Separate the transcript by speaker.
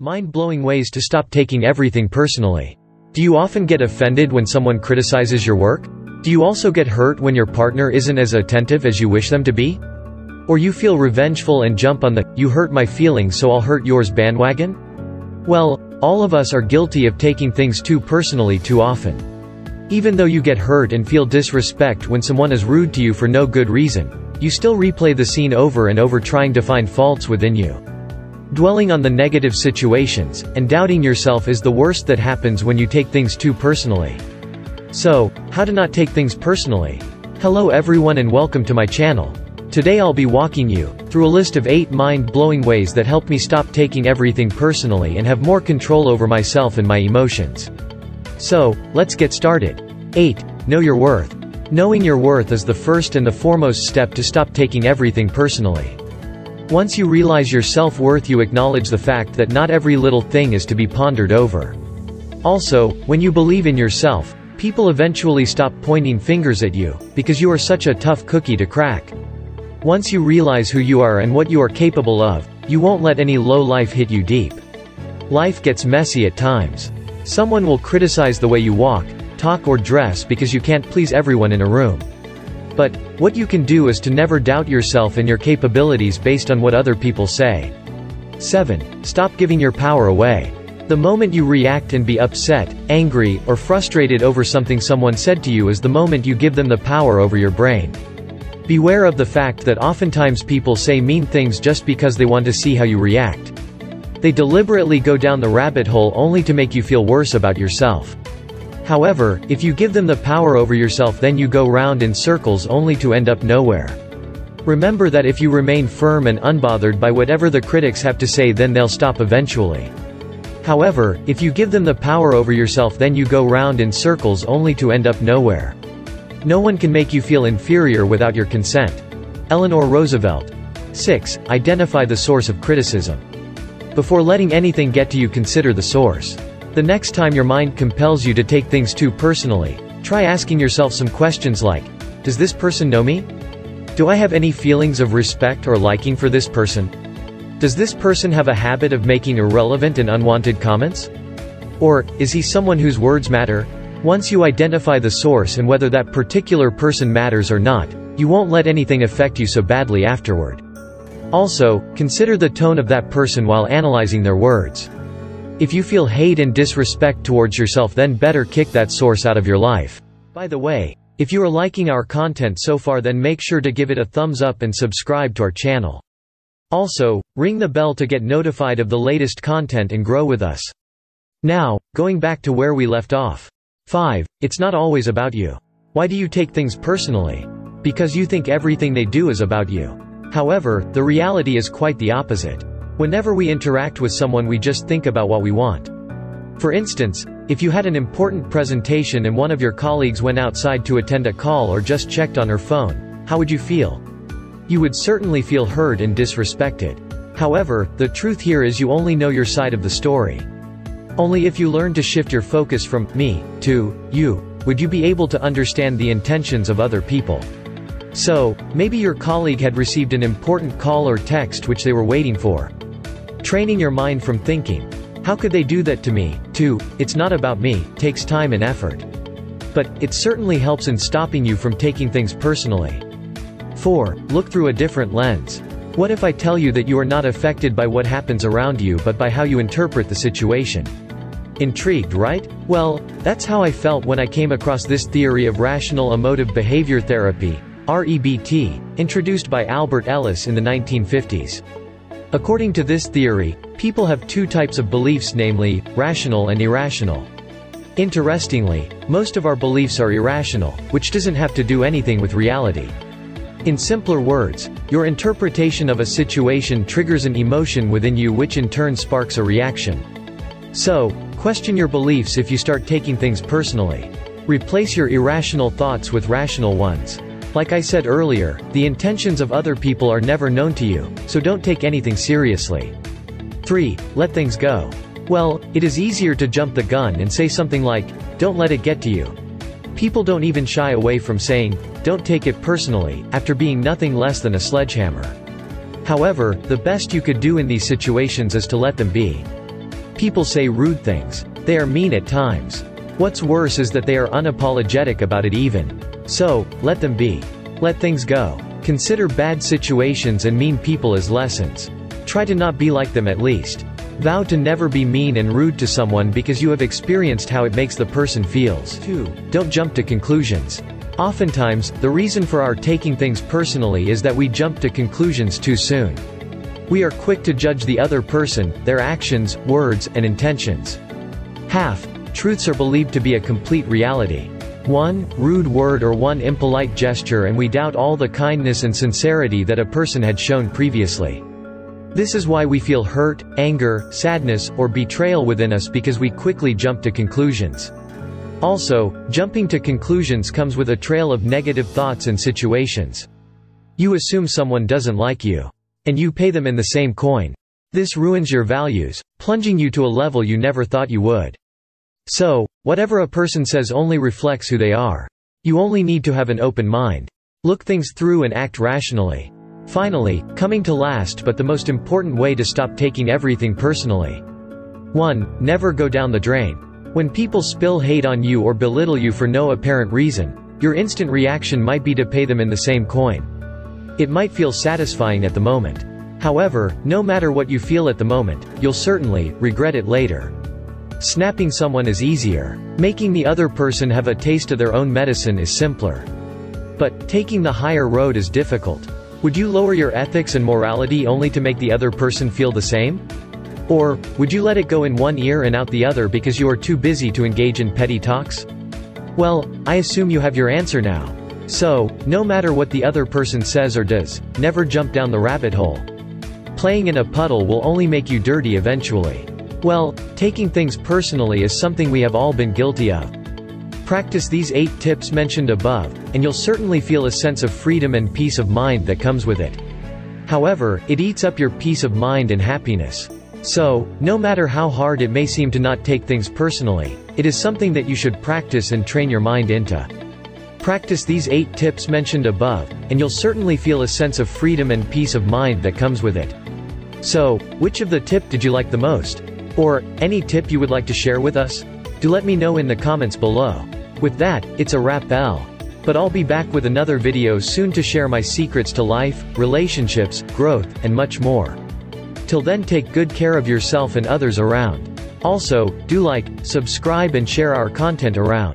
Speaker 1: Mind-blowing ways to stop taking everything personally. Do you often get offended when someone criticizes your work? Do you also get hurt when your partner isn't as attentive as you wish them to be? Or you feel revengeful and jump on the "you hurt my feelings so I'll hurt yours" bandwagon? Well, all of us are guilty of taking things too personally too often. Even though you get hurt and feel disrespect when someone is rude to you for no good reason, you still replay the scene over and over, trying to find faults within you. Dwelling on the negative situations, and doubting yourself is the worst that happens when you take things too personally. So, how to not take things personally? Hello everyone and welcome to my channel. Today I'll be walking you through a list of 8 mind-blowing ways that help me stop taking everything personally and have more control over myself and my emotions. So, let's get started. 8. Know your worth. Knowing your worth is the first and the foremost step to stop taking everything personally. Once you realize your self-worth, you acknowledge the fact that not every little thing is to be pondered over. Also, when you believe in yourself, people eventually stop pointing fingers at you, because you are such a tough cookie to crack. Once you realize who you are and what you are capable of, you won't let any low life hit you deep. Life gets messy at times. Someone will criticize the way you walk, talk or dress because you can't please everyone in a room. But what you can do is to never doubt yourself and your capabilities based on what other people say. 7. Stop giving your power away. The moment you react and be upset, angry, or frustrated over something someone said to you is the moment you give them the power over your brain. Beware of the fact that oftentimes people say mean things just because they want to see how you react. They deliberately go down the rabbit hole only to make you feel worse about yourself. However, if you give them the power over yourself, then you go round in circles only to end up nowhere. Remember that if you remain firm and unbothered by whatever the critics have to say, then they'll stop eventually. However, if you give them the power over yourself, then you go round in circles only to end up nowhere. No one can make you feel inferior without your consent. Eleanor Roosevelt. 6. Identify the source of criticism. Before letting anything get to you, consider the source. The next time your mind compels you to take things too personally, try asking yourself some questions like, does this person know me? Do I have any feelings of respect or liking for this person? Does this person have a habit of making irrelevant and unwanted comments? Or, is he someone whose words matter? Once you identify the source and whether that particular person matters or not, you won't let anything affect you so badly afterward. Also, consider the tone of that person while analyzing their words. If you feel hate and disrespect towards yourself, then better kick that source out of your life. By the way, if you are liking our content so far, then make sure to give it a thumbs up and subscribe to our channel. Also, ring the bell to get notified of the latest content and grow with us. Now, going back to where we left off. 5. It's not always about you. Why do you take things personally? Because you think everything they do is about you. However, the reality is quite the opposite. Whenever we interact with someone, we just think about what we want. For instance, if you had an important presentation and one of your colleagues went outside to attend a call or just checked on her phone, how would you feel? You would certainly feel hurt and disrespected. However, the truth here is you only know your side of the story. Only if you learn to shift your focus from me to you, would you be able to understand the intentions of other people. So, maybe your colleague had received an important call or text which they were waiting for. Training your mind from thinking, how could they do that to me, to, it's not about me, takes time and effort. But, it certainly helps in stopping you from taking things personally. 4. Look through a different lens. What if I tell you that you are not affected by what happens around you but by how you interpret the situation? Intrigued, right? Well, that's how I felt when I came across this theory of rational emotive behavior therapy, REBT, introduced by Albert Ellis in the 1950s. According to this theory, people have 2 types of beliefs, namely, rational and irrational. Interestingly, most of our beliefs are irrational, which doesn't have to do anything with reality. In simpler words, your interpretation of a situation triggers an emotion within you, which in turn sparks a reaction. So, question your beliefs if you start taking things personally. Replace your irrational thoughts with rational ones. Like I said earlier, the intentions of other people are never known to you, so don't take anything seriously. 3. Let things go. Well, it is easier to jump the gun and say something like, don't let it get to you. People don't even shy away from saying, don't take it personally, after being nothing less than a sledgehammer. However, the best you could do in these situations is to let them be. People say rude things. They are mean at times. What's worse is that they are unapologetic about it even. So, let them be. Let things go. Consider bad situations and mean people as lessons. Try to not be like them at least. Vow to never be mean and rude to someone because you have experienced how it makes the person feels. 2. Don't jump to conclusions. Oftentimes, the reason for our taking things personally is that we jump to conclusions too soon. We are quick to judge the other person, their actions, words, and intentions. Half-truths are believed to be a complete reality. One rude word or one impolite gesture and we doubt all the kindness and sincerity that a person had shown previously. This is why we feel hurt, anger, sadness, or betrayal within us because we quickly jump to conclusions. Also, jumping to conclusions comes with a trail of negative thoughts and situations. You assume someone doesn't like you. And you pay them in the same coin. This ruins your values, plunging you to a level you never thought you would. So, whatever a person says only reflects who they are. You only need to have an open mind. Look things through and act rationally. Finally, coming to last but the most important way to stop taking everything personally. 1. Never go down the drain. When people spill hate on you or belittle you for no apparent reason, your instant reaction might be to pay them in the same coin. It might feel satisfying at the moment. However, no matter what you feel at the moment, you'll certainly regret it later. Snapping someone is easier. Making the other person have a taste of their own medicine is simpler. But taking the higher road is difficult. Would you lower your ethics and morality only to make the other person feel the same? Or, would you let it go in one ear and out the other because you are too busy to engage in petty talks? Well, I assume you have your answer now. So, no matter what the other person says or does, never jump down the rabbit hole. Playing in a puddle will only make you dirty eventually. Well, taking things personally is something we have all been guilty of. Practice these 8 tips mentioned above, and you'll certainly feel a sense of freedom and peace of mind that comes with it. However, it eats up your peace of mind and happiness. So, no matter how hard it may seem to not take things personally, it is something that you should practice and train your mind into. Practice these 8 tips mentioned above, and you'll certainly feel a sense of freedom and peace of mind that comes with it. So, which of the tip did you like the most? Or, any tip you would like to share with us? Do let me know in the comments below. With that, it's a wrap. But I'll be back with another video soon to share my secrets to life, relationships, growth, and much more. Till then, take good care of yourself and others around. Also, do like, subscribe and share our content around.